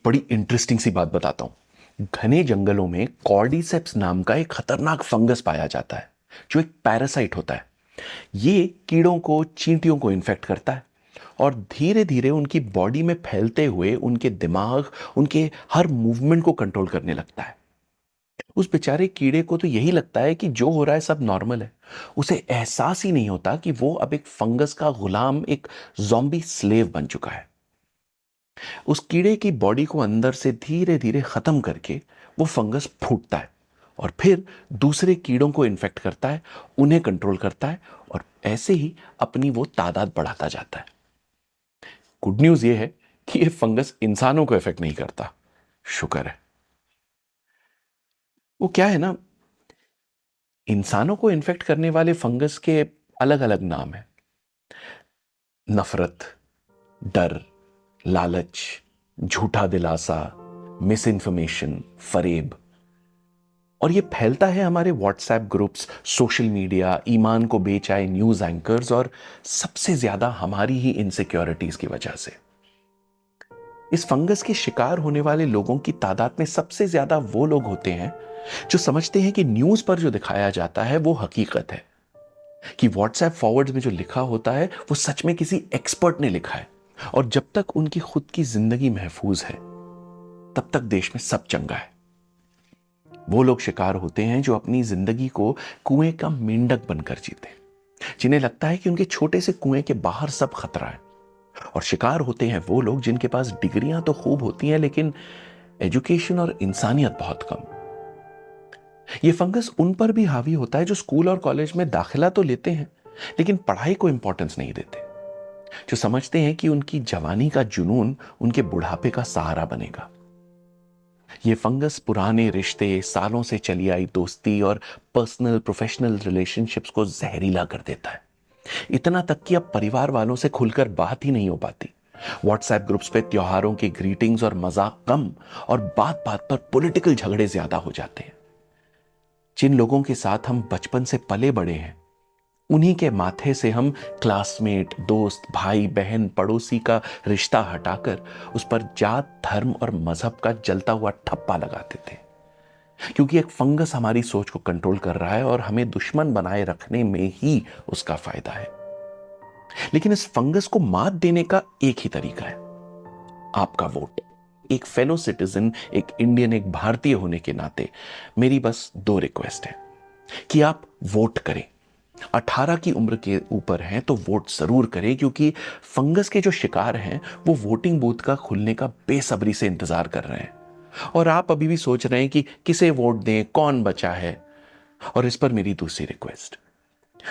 बड़ी इंटरेस्टिंग सी बात बताता हूं। घने जंगलों में कॉर्डिसेप्स नाम का एक खतरनाक फंगस पाया जाता है, जो एक पैरासाइट होता है। ये कीड़ों को, चींटियों को इन्फेक्ट करता है और धीरे धीरे उनकी बॉडी में फैलते हुए उनके दिमाग, उनके हर मूवमेंट को कंट्रोल करने लगता है। उस बेचारे कीड़े को तो यही लगता है कि जो हो रहा है सब नॉर्मल है। उसे एहसास ही नहीं होता कि वो अब एक फंगस का गुलाम, एक ज़ॉम्बी स्लेव बन चुका है। उस कीड़े की बॉडी को अंदर से धीरे धीरे खत्म करके वो फंगस फूटता है और फिर दूसरे कीड़ों को इन्फेक्ट करता है, उन्हें कंट्रोल करता है और ऐसे ही अपनी वो तादाद बढ़ाता जाता है। गुड न्यूज ये है कि ये फंगस इंसानों को इफेक्ट नहीं करता, शुक्र है। वो क्या है ना, इंसानों को इन्फेक्ट करने वाले फंगस के अलग अलग नाम हैं। नफरत, डर, लालच, झूठा दिलासा, मिस इन्फॉर्मेशन, फरेब। और ये फैलता है हमारे व्हाट्सएप ग्रुप्स, सोशल मीडिया, ईमान को बेचाए न्यूज एंकर्स और सबसे ज्यादा हमारी ही इनसिक्योरिटीज की वजह से। इस फंगस के शिकार होने वाले लोगों की तादाद में सबसे ज्यादा वो लोग होते हैं जो समझते हैं कि न्यूज पर जो दिखाया जाता है वो हकीकत है, कि व्हाट्सएप फॉरवर्ड्स में जो लिखा होता है वो सच में किसी एक्सपर्ट ने लिखा है। और जब तक उनकी खुद की जिंदगी महफूज है तब तक देश में सब चंगा है। वो लोग शिकार होते हैं जो अपनी जिंदगी को कुएं का मेंढक बनकर जीते, जिन्हें लगता है कि उनके छोटे से कुएं के बाहर सब खतरा है। और शिकार होते हैं वो लोग जिनके पास डिग्रियां तो खूब होती हैं लेकिन एजुकेशन और इंसानियत बहुत कम। ये फंगस उन पर भी हावी होता है जो स्कूल और कॉलेज में दाखिला तो लेते हैं लेकिन पढ़ाई को इंपॉर्टेंस नहीं देते, जो समझते हैं कि उनकी जवानी का जुनून उनके बुढ़ापे का सहारा बनेगा। ये फंगस पुराने रिश्ते, सालों से चली आई दोस्ती और पर्सनल प्रोफेशनल रिलेशनशिप्स को जहरीला कर देता है। इतना तक कि अब परिवार वालों से खुलकर बात ही नहीं हो पाती। व्हाट्सएप ग्रुप्स पे त्योहारों की ग्रीटिंग्स और मजाक कम और बात बात पर पॉलिटिकल झगड़े ज्यादा हो जाते हैं। जिन लोगों के साथ हम बचपन से पले बड़े हैं, उन्हीं के माथे से हम क्लासमेट, दोस्त, भाई बहन, पड़ोसी का रिश्ता हटाकर उस पर जात, धर्म और मजहब का जलता हुआ ठप्पा लगाते थे। क्योंकि एक फंगस हमारी सोच को कंट्रोल कर रहा है और हमें दुश्मन बनाए रखने में ही उसका फायदा है। लेकिन इस फंगस को मात देने का एक ही तरीका है, आपका वोट। एक फेलो सिटीजन, एक इंडियन, एक भारतीय होने के नाते मेरी बस दो रिक्वेस्ट है कि आप वोट करें। 18 की उम्र के ऊपर हैं तो वोट जरूर करें, क्योंकि फंगस के जो शिकार हैं वो वोटिंग बूथ का खुलने का बेसब्री से इंतजार कर रहे हैं। और आप अभी भी सोच रहे हैं कि किसे वोट दें, कौन बचा है। और इस पर मेरी दूसरी रिक्वेस्ट,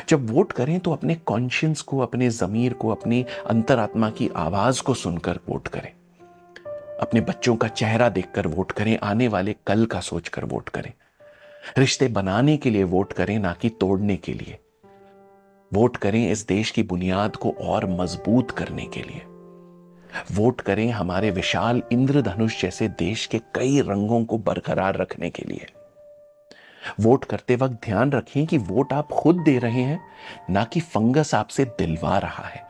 जब वोट करें तो अपने कॉन्शियंस को, अपने जमीर को, अपनी अंतरात्मा की आवाज को सुनकर वोट करें। अपने बच्चों का चेहरा देखकर वोट करें, आने वाले कल का सोचकर वोट करें। रिश्ते बनाने के लिए वोट करें, ना कि तोड़ने के लिए। वोट करें इस देश की बुनियाद को और मजबूत करने के लिए। वोट करें हमारे विशाल इंद्रधनुष जैसे देश के कई रंगों को बरकरार रखने के लिए। वोट करते वक्त ध्यान रखें कि वोट आप खुद दे रहे हैं, ना कि फंगस आपसे दिलवा रहा है।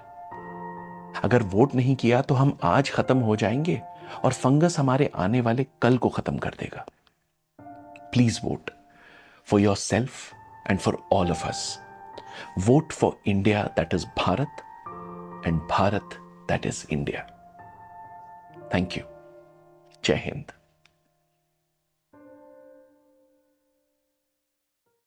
अगर वोट नहीं किया तो हम आज खत्म हो जाएंगे और फंगस हमारे आने वाले कल को खत्म कर देगा। Please vote for your self and for all of us. Vote for India that is Bharat and Bharat that is India. Thank you. Jai Hind.